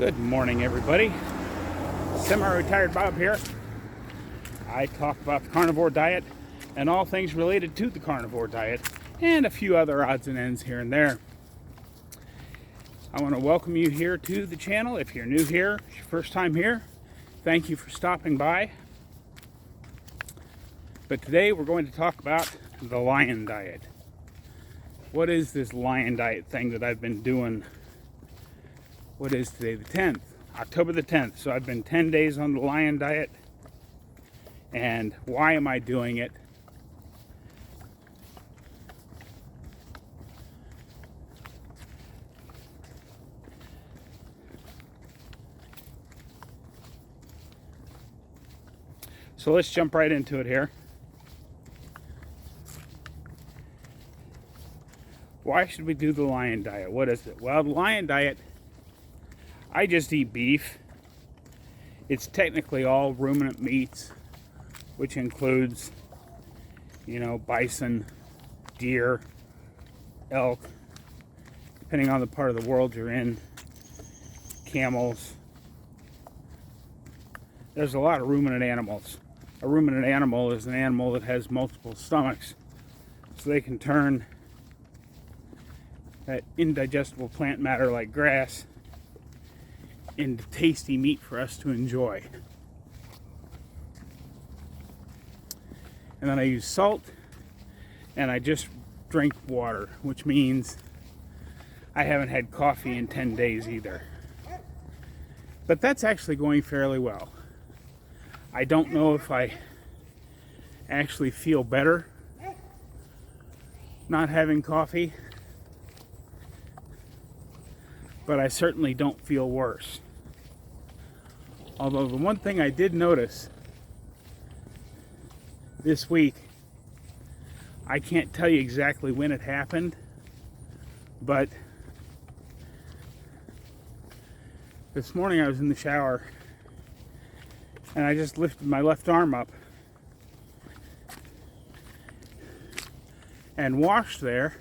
Good morning, everybody. Semi-retired Bob here. I talk about the carnivore diet and all things related to the carnivore diet and a few other odds and ends here and there. I want to welcome you here to the channel. If you're new here, it's your first time here, thank you for stopping by. But today we're going to talk about the lion diet. What is this lion diet thing that I've been doing? What is today? The 10th, October the 10th. So I've been 10 days on the lion diet. And why am I doing it? So let's jump right into it here. Why should we do the lion diet? What is it? Well, the lion diet, I just eat beef. It's technically all ruminant meats, which includes, bison, deer, elk, depending on the part of the world you're in, camels. There's a lot of ruminant animals. A ruminant animal is an animal that has multiple stomachs, so they can turn that indigestible plant matter like grass into tasty meat for us to enjoy. And then I use salt, and I just drink water, which means I haven't had coffee in 10 days either. But that's actually going fairly well. I don't know if I actually feel better not having coffee, but I certainly don't feel worse. Although the one thing I did notice this week, I can't tell you exactly when it happened, but this morning I was in the shower and I just lifted my left arm up and washed there,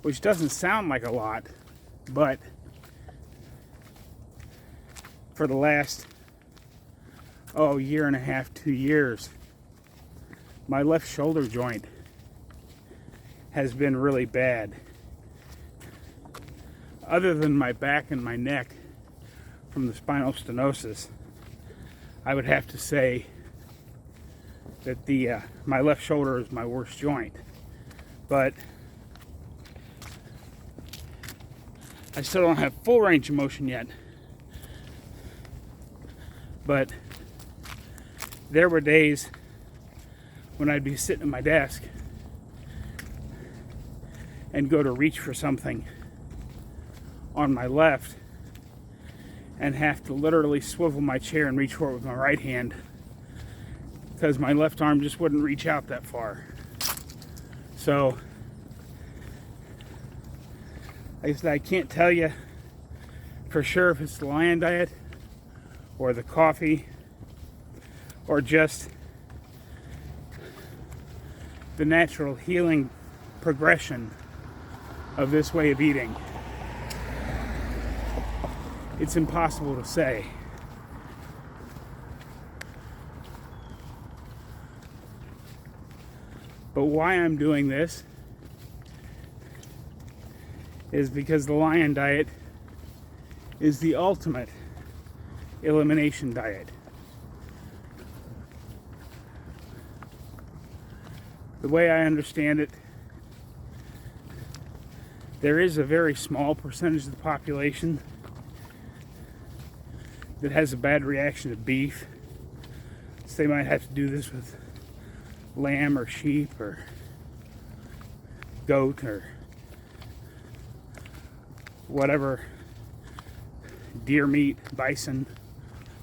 which doesn't sound like a lot, but for the last year and a half, 2 years, my left shoulder joint has been really bad. Other than my back and my neck from the spinal stenosis, I would have to say that my left shoulder is my worst joint. But I still don't have full range of motion yet. But there were days when I'd be sitting at my desk and go to reach for something on my left and have to literally swivel my chair and reach for it with my right hand because my left arm just wouldn't reach out that far. So I can't tell you for sure if it's the lion diet or the coffee or just the natural healing progression of this way of eating. It's impossible to say. But why I'm doing this is because the lion diet is the ultimate elimination diet. The way I understand it, there is a very small percentage of the population that has a bad reaction to beef. So they might have to do this with lamb or sheep or goat or whatever, deer meat, bison,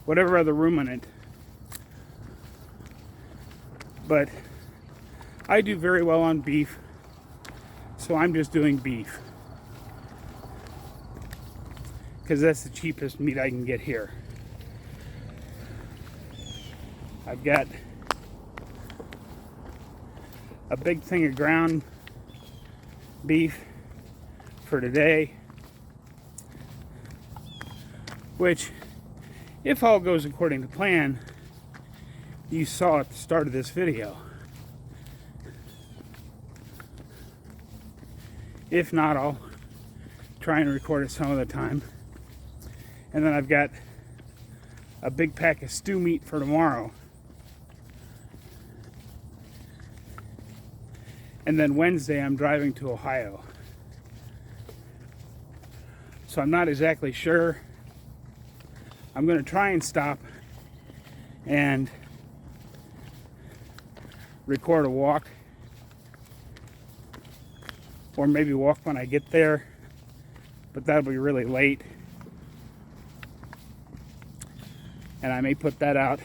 whatever other ruminant. But I do very well on beef, so I'm just doing beef because that's the cheapest meat I can get here. I've got a big thing of ground beef for today. which, if all goes according to plan, you saw at the start of this video. If not, I'll try and record it some other time. And then I've got a big pack of stew meat for tomorrow. And then Wednesday I'm driving to Ohio. So I'm not exactly sure. I'm going to try and stop and record a walk, or maybe walk when I get there, but that'll be really late, and I may put that out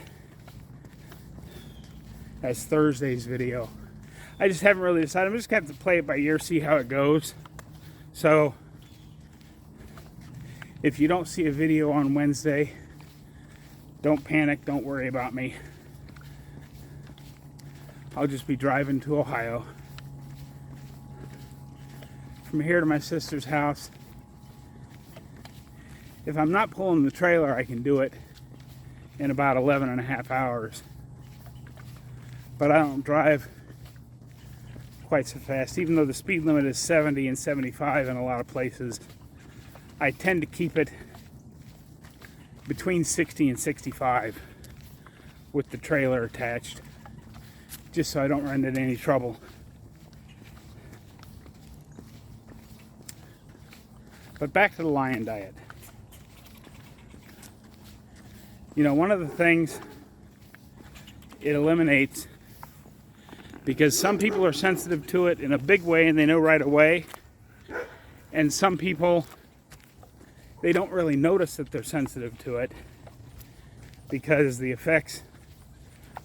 as Thursday's video. I just haven't really decided. I'm just going to have to play it by ear, see how it goes. So if you don't see a video on Wednesday, don't panic, don't worry about me. I'll just be driving to Ohio. From here to my sister's house. If I'm not pulling the trailer, I can do it in about 11 and a half hours. But I don't drive quite so fast. Even though the speed limit is 70 and 75 in a lot of places, I tend to keep it between 60 and 65 with the trailer attached, just so I don't run into any trouble. But back to the lion diet. You know, one of the things it eliminates, because some people are sensitive to it in a big way and they know right away, and some people, they don't really notice that they're sensitive to it because the effects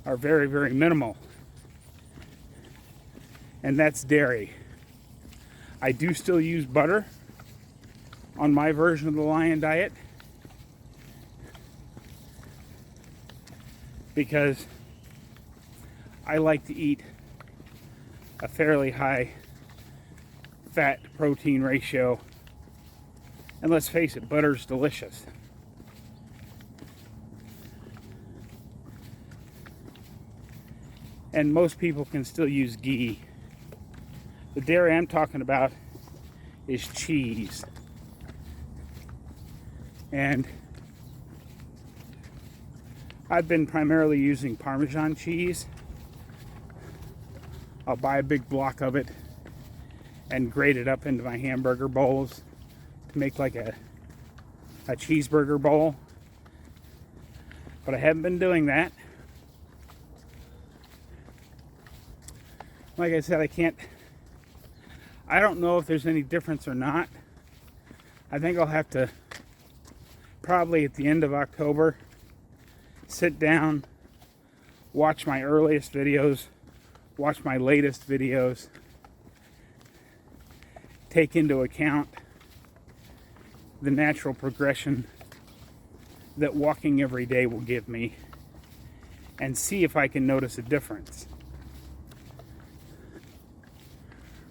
are very, very minimal. And that's dairy. I do still use butter on my version of the lion diet because I like to eat a fairly high fat protein ratio, and let's face it, butter's delicious. And most people can still use ghee. The dairy I'm talking about is cheese. And I've been primarily using Parmesan cheese. I'll buy a big block of it and grate it up into my hamburger bowls to make like a cheeseburger bowl. But I haven't been doing that. Like I said, I don't know if there's any difference or not. I think I'll have to, probably at the end of October, sit down, watch my earliest videos, watch my latest videos, take into account the natural progression that walking every day will give me, and see if I can notice a difference.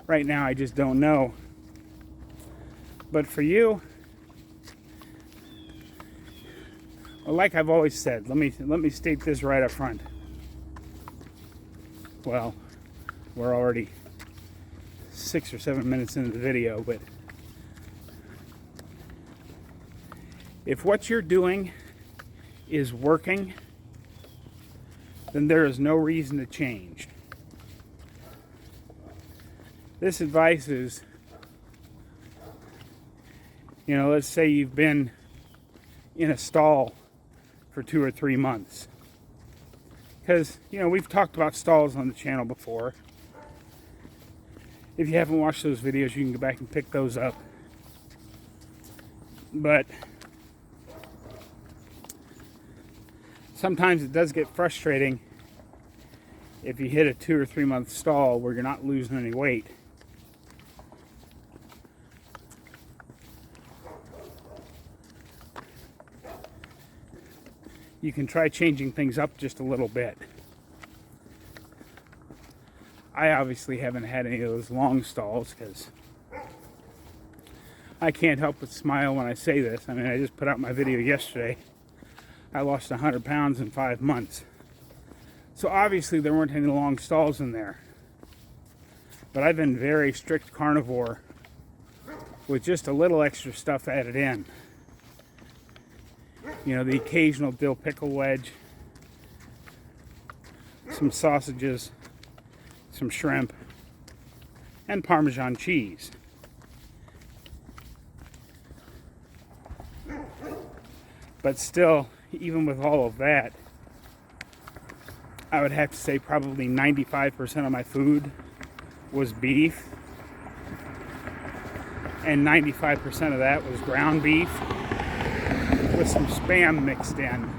Right now I just don't know. But for you, well, like I've always said, let me state this right up front. Well, we're already 6 or 7 minutes into the video, but if what you're doing is working, then there is no reason to change. This advice is, you know, let's say you've been in a stall for 2 or 3 months. Because, you know, we've talked about stalls on the channel before. If you haven't watched those videos, you can go back and pick those up. But sometimes it does get frustrating if you hit a 2 or 3 month stall where you're not losing any weight. You can try changing things up just a little bit. I obviously haven't had any of those long stalls because I can't help but smile when I say this. I mean, I just put out my video yesterday. I lost 100 pounds in 5 months. So obviously there weren't any long stalls in there. But I've been very strict carnivore with just a little extra stuff added in. You know, the occasional dill pickle wedge, some sausages, some shrimp, and Parmesan cheese. But still, even with all of that, I would have to say probably 95% of my food was beef, and 95% of that was ground beef with some Spam mixed in.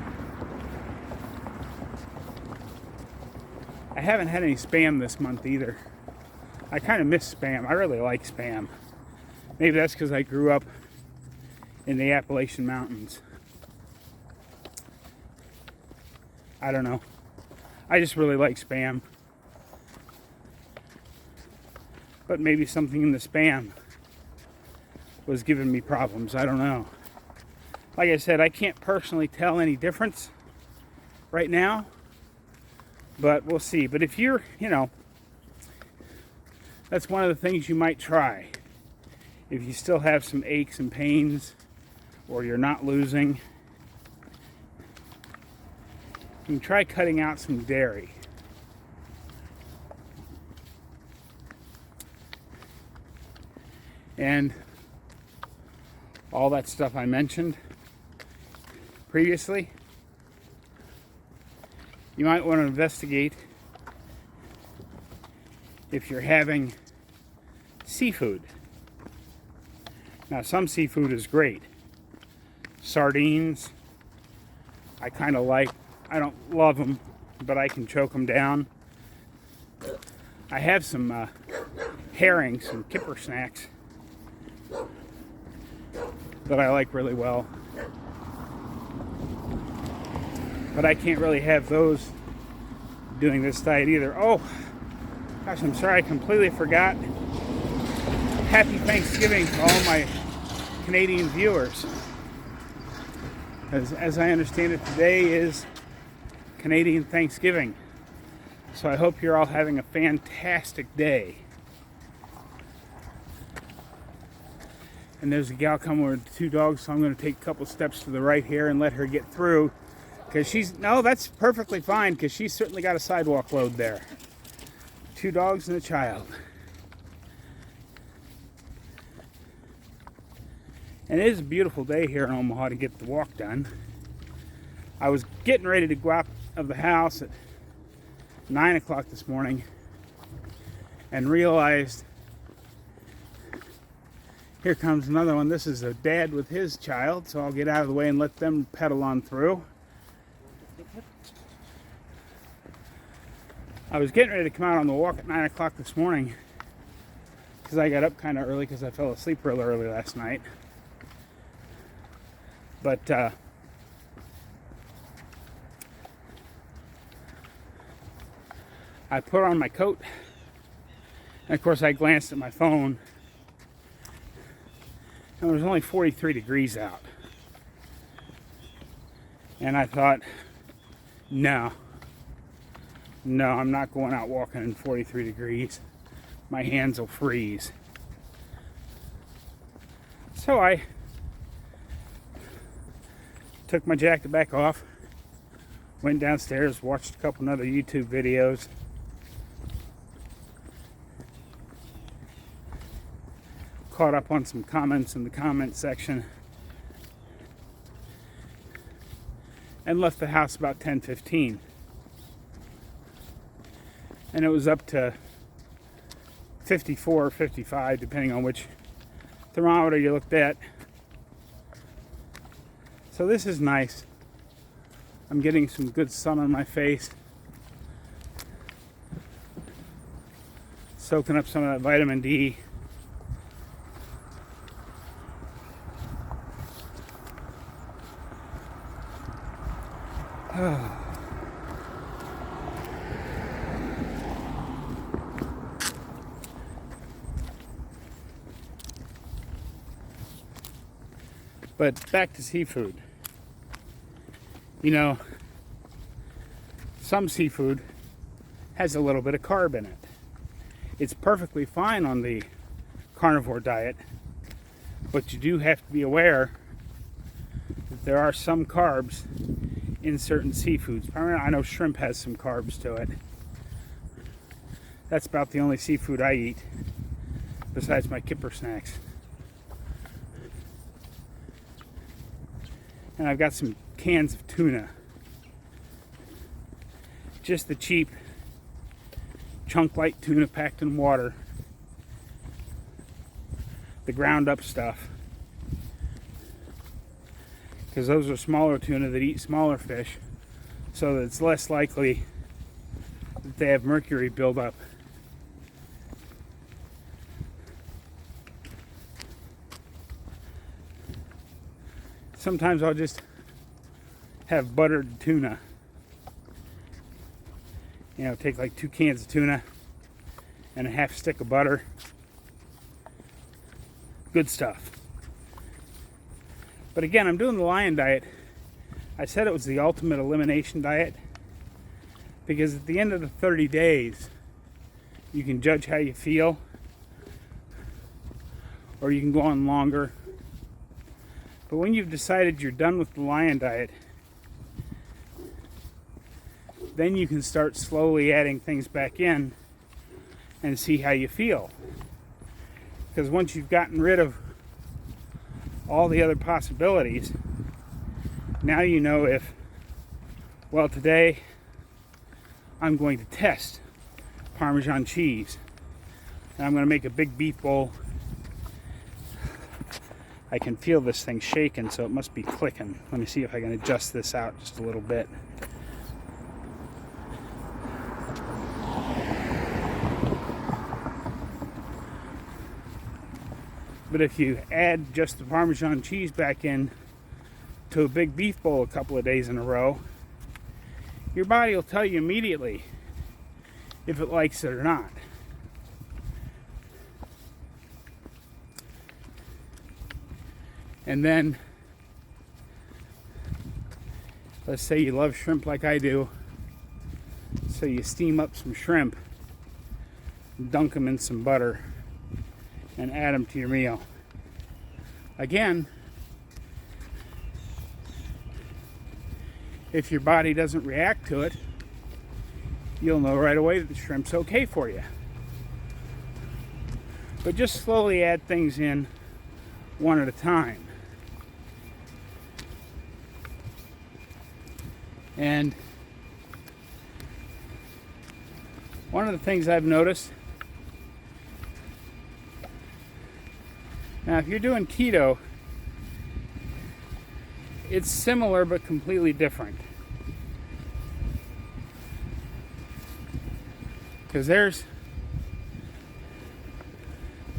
I haven't had any Spam this month either. I kind of miss Spam. I really like Spam. Maybe that's because I grew up in the Appalachian Mountains. I don't know. I just really like Spam. But maybe something in the Spam was giving me problems. I don't know. Like I said, I can't personally tell any difference right now. But we'll see. But if you're, you know, that's one of the things you might try. If you still have some aches and pains, or you're not losing, you can try cutting out some dairy. And all that stuff I mentioned previously, you might want to investigate if you're having seafood. Now, some seafood is great. Sardines, I kind of like. I don't love them, but I can choke them down. I have some herring, some kipper snacks that I like really well. But I can't really have those doing this diet either. Oh, gosh, I'm sorry, I completely forgot. Happy Thanksgiving to all my Canadian viewers. As I understand it, today is Canadian Thanksgiving. So I hope you're all having a fantastic day. And there's a gal coming with 2 dogs, so I'm going to take a couple steps to the right here and let her get through. Because no, that's perfectly fine, because she's certainly got a sidewalk load there. 2 dogs and a child. And it is a beautiful day here in Omaha to get the walk done. I was getting ready to go out of the house at 9 o'clock this morning and realized here comes another one. This is a dad with his child, so I'll get out of the way and let them pedal on through. I was getting ready to come out on the walk at 9 o'clock this morning because I got up kind of early because I fell asleep real early last night. But I put on my coat, and of course I glanced at my phone, and it was only 43 degrees out. And I thought, no, I'm not going out walking in 43 degrees. My hands will freeze. So I took my jacket back off, went downstairs, watched a couple other YouTube videos, caught up on some comments in the comment section, and left the house about 10:15. And it was up to 54 or 55, depending on which thermometer you looked at. So this is nice. I'm getting some good sun on my face. Soaking up some of that vitamin D. But back to seafood. You know, some seafood has a little bit of carb in it. It's perfectly fine on the carnivore diet, but you do have to be aware that there are some carbs in certain seafoods. I know shrimp has some carbs to it. That's about the only seafood I eat, besides my kipper snacks. And I've got some cans of tuna. Just the cheap chunk light tuna packed in water. The ground up stuff. Because those are smaller tuna that eat smaller fish, so that it's less likely that they have mercury buildup. Sometimes I'll just have buttered tuna. You know, take like 2 cans of tuna and a half stick of butter. Good stuff. But again, I'm doing the lion diet. I said it was the ultimate elimination diet because at the end of the 30 days, you can judge how you feel, or you can go on longer. But when you've decided you're done with the lion diet, then you can start slowly adding things back in and see how you feel. Because once you've gotten rid of all the other possibilities, now you know if, well, today I'm going to test Parmesan cheese. And I'm going to make a big beef bowl. I can feel this thing shaking, so it must be clicking. Let me see if I can adjust this out just a little bit. But if you add just the Parmesan cheese back in to a big beef bowl a couple of days in a row, your body will tell you immediately if it likes it or not. And then, let's say you love shrimp like I do, so you steam up some shrimp, dunk them in some butter, and add them to your meal. Again, if your body doesn't react to it, you'll know right away that the shrimp's okay for you. But just slowly add things in one at a time. And one of the things I've noticed, now if you're doing keto, it's similar but completely different. Because there's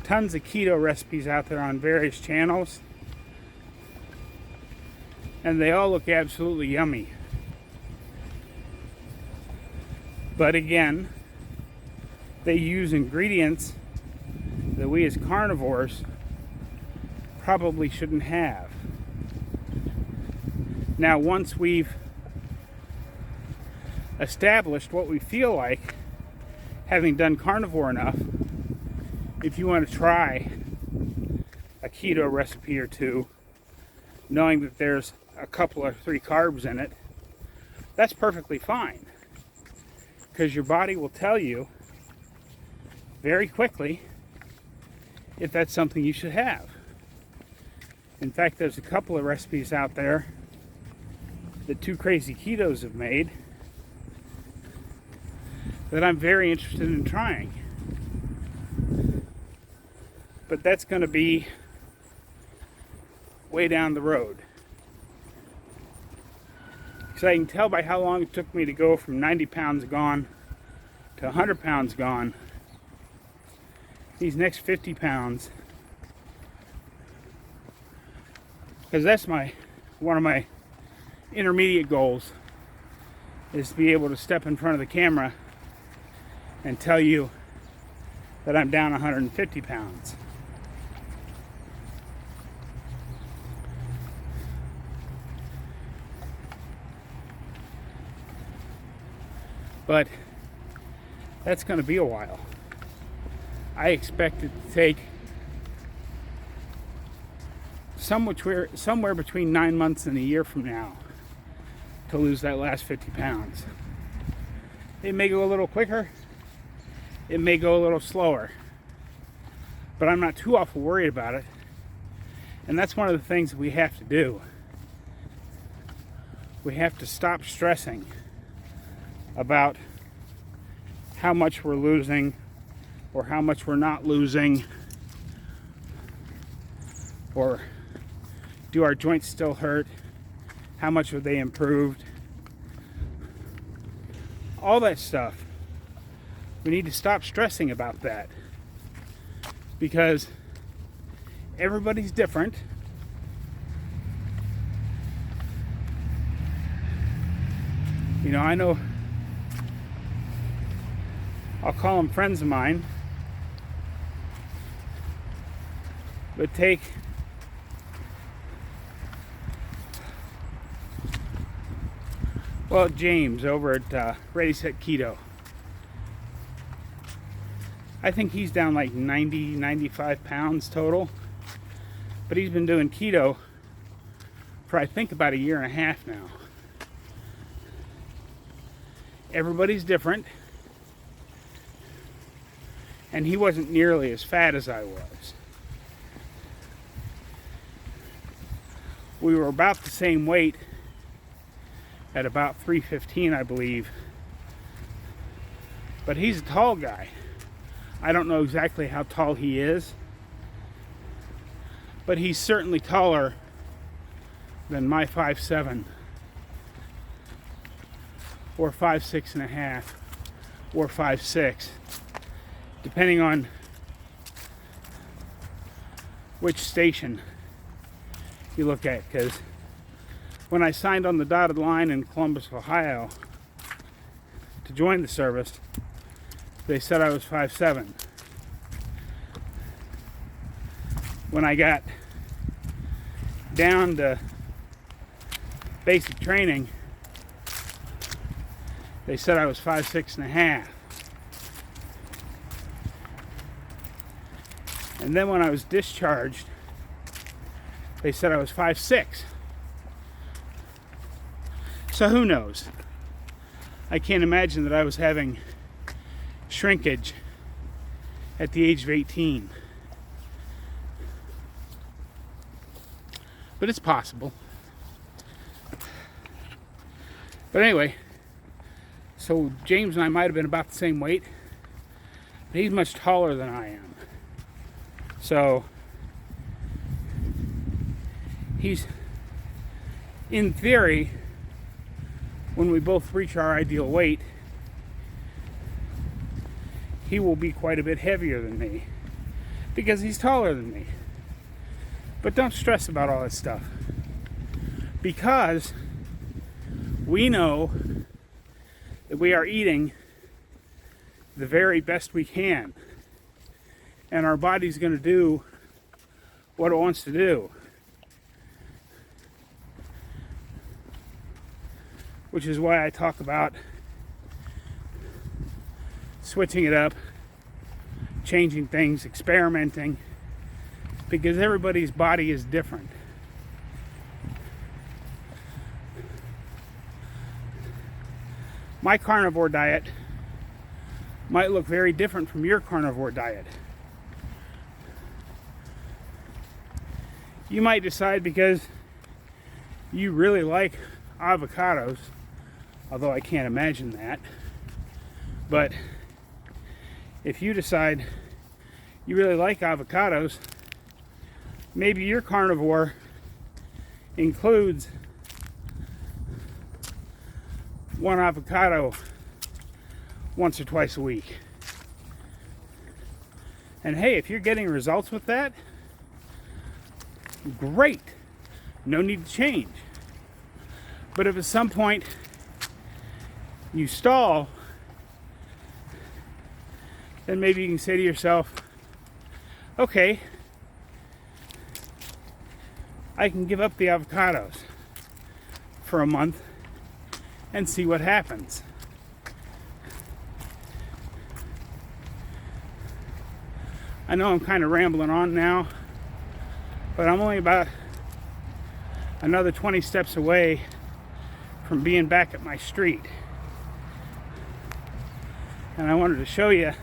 tons of keto recipes out there on various channels, and they all look absolutely yummy. But again, they use ingredients that we as carnivores probably shouldn't have. Now, once we've established what we feel like, having done carnivore enough, if you want to try a keto recipe or two, knowing that there's a couple or 3 carbs in it, that's perfectly fine. Because your body will tell you very quickly if that's something you should have. In fact, there's a couple of recipes out there that 2 Crazy Ketos have made that I'm very interested in trying. But that's going to be way down the road. Because I can tell by how long it took me to go from 90 pounds gone to 100 pounds gone. These next 50 pounds, because that's one of my intermediate goals, is to be able to step in front of the camera and tell you that I'm down 150 pounds. But that's going to be a while. I expect it to take somewhere between 9 months and a year from now to lose that last 50 pounds. It may go a little quicker. It may go a little slower. But I'm not too awful worried about it. And that's one of the things that we have to do. We have to stop stressing about how much we're losing or how much we're not losing, or do our joints still hurt? How much have they improved? All that stuff. We need to stop stressing about that, because everybody's different. You know, I know, I'll call them friends of mine, but take James over at Ready Set Keto. I think he's down like 95 pounds total, but he's been doing keto for I think about 1.5 years now. Everybody's different, and he wasn't nearly as fat as I was. We were about the same weight at about 315, I believe, but he's a tall guy. I don't know exactly how tall he is, but he's certainly taller than my 5'7", or 5'6.5", or 5'6", depending on which station you look at. Because when I signed on the dotted line in Columbus, Ohio to join the service, they said I was 5'7". When I got down to basic training, they said I was 5'6.5". And then when I was discharged, they said I was 5'6". So who knows? I can't imagine that I was having shrinkage at the age of 18. But it's possible. But anyway, so James and I might have been about the same weight, but he's much taller than I am. So he's, in theory, when we both reach our ideal weight, he will be quite a bit heavier than me because he's taller than me. But don't stress about all that stuff, because we know that we are eating the very best we can, and our body's going to do what it wants to do, which is why I talk about switching it up, changing things, experimenting, because everybody's body is different. My carnivore diet might look very different from your carnivore diet. You might decide, because you really like avocados, although I can't imagine that, but if you decide you really like avocados, maybe your carnivore includes one avocado once or twice a week. And hey, if you're getting results with that, great. No need to change. But if at some point you stall, then maybe you can say to yourself, okay, I can give up the avocados for a month and see what happens. I know I'm kind of rambling on now, but I'm only about another 20 steps away from being back at my street. And I wanted to show you,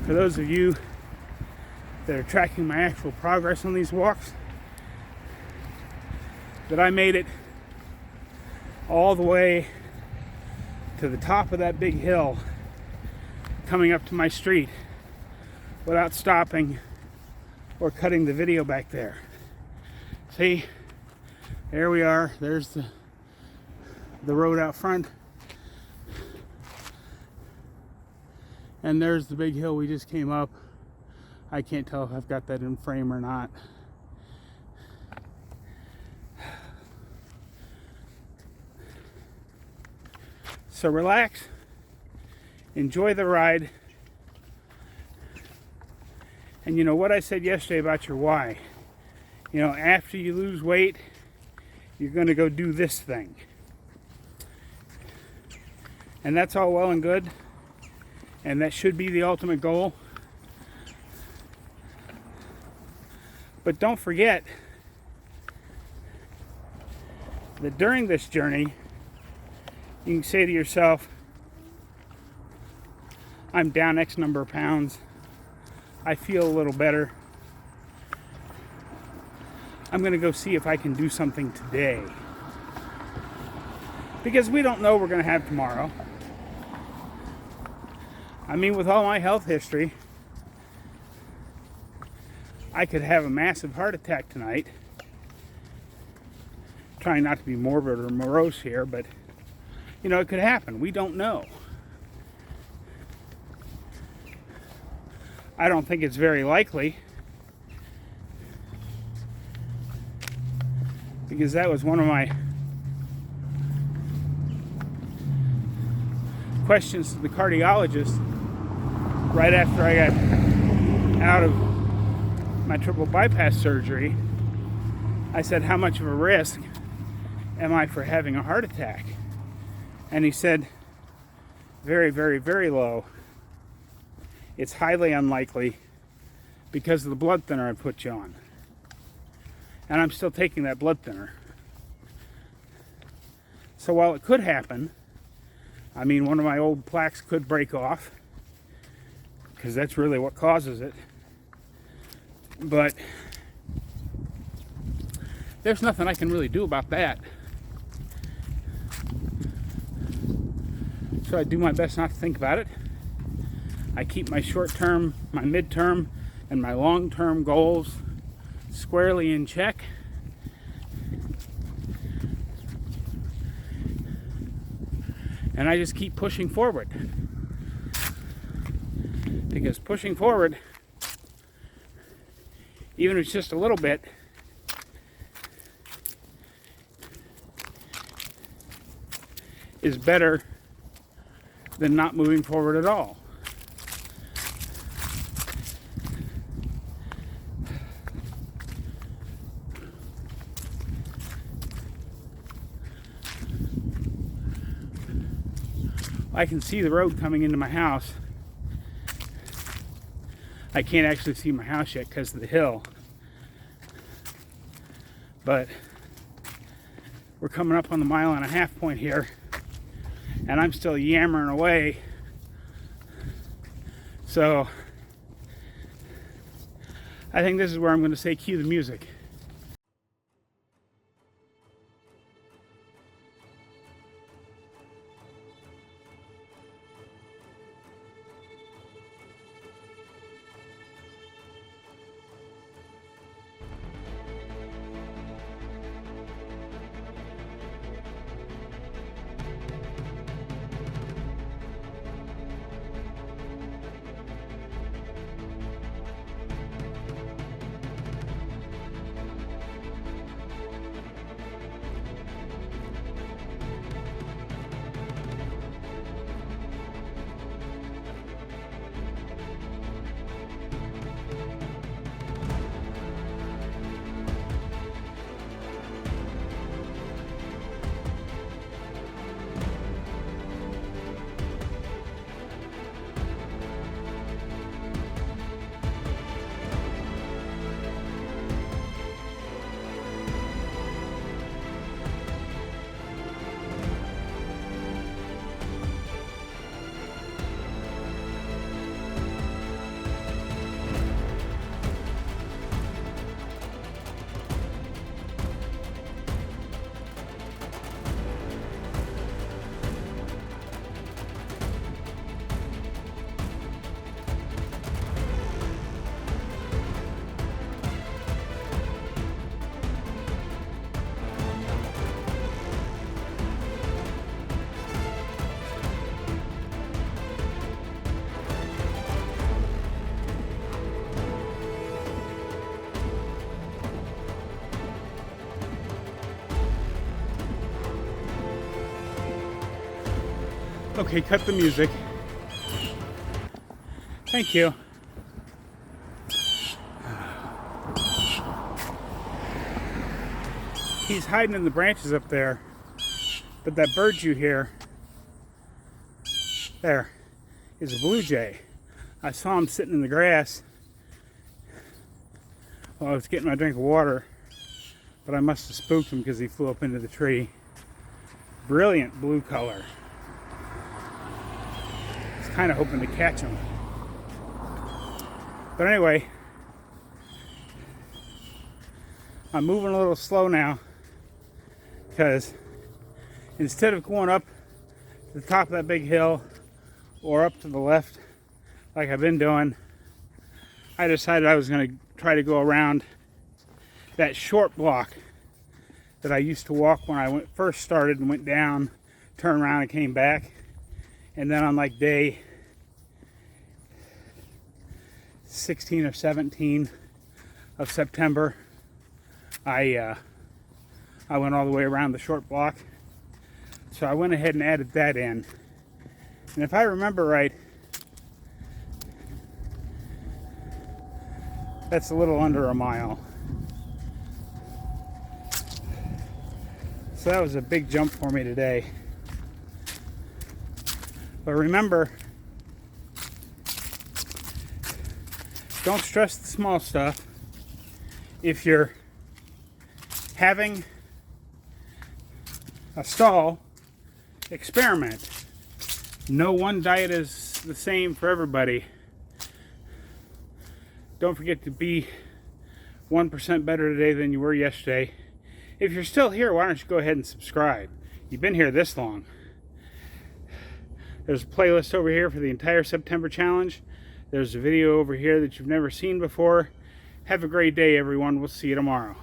for those of you that are tracking my actual progress on these walks, that I made it all the way to the top of that big hill coming up to my street without stopping or cutting the video back there. See, there we are. There's the road out front, and there's the big hill we just came up. I can't tell if I've got that in frame or not. So relax, enjoy the ride, and you know what I said yesterday about your why. You know, after you lose weight, you're going to go do this thing. And that's all well and good, and that should be the ultimate goal. But don't forget that during this journey, you can say to yourself, I'm down X number of pounds. I feel a little better. I'm going to go see if I can do something today. Because we don't know what we're going to have tomorrow. I mean, with all my health history, I could have a massive heart attack tonight. Trying not to be morbid or morose here, but you know, it could happen. We don't know. I don't think it's very likely, because that was one of my questions to the cardiologist right after I got out of my triple bypass surgery. I said, how much of a risk am I for having a heart attack? And he said, very, very, very low. It's highly unlikely because of the blood thinner I put you on. And I'm still taking that blood thinner. So while it could happen, I mean, one of my old plaques could break off, because that's really what causes it. But there's nothing I can really do about that. So I do my best not to think about it. I keep my short-term, my mid-term, and my long-term goals squarely in check. And I just keep pushing forward. Because pushing forward, even if it's just a little bit, is better than not moving forward at all. I can see the road coming into my house. I can't actually see my house yet because of the hill. But we're coming up on the 1.5 mile point here, and I'm still yammering away. So I think this is where I'm going to say cue the music. Okay, cut the music. Thank you. He's hiding in the branches up there, but that bird you hear there is a blue jay. I saw him sitting in the grass while I was getting my drink of water, but I must have spooked him because he flew up into the tree. Brilliant blue color. I was kind of hoping to catch him. But anyway, I'm moving a little slow now because instead of going up to the top of that big hill or up to the left like I've been doing, I decided I was going to try to go around that short block that I used to walk when I first started and went down, turned around and came back. And then on like day 16 or 17 of September, I went all the way around the short block. So I went ahead and added that in. And if I remember right, that's a little under a mile. So that was a big jump for me today. But remember, don't stress the small stuff. If you're having a stall, experiment. No one diet is the same for everybody. Don't forget to be 1% better today than you were yesterday. If you're still here, why don't you go ahead and subscribe? You've been here this long. There's a playlist over here for the entire September challenge. There's a video over here that you've never seen before. Have a great day, everyone. We'll see you tomorrow.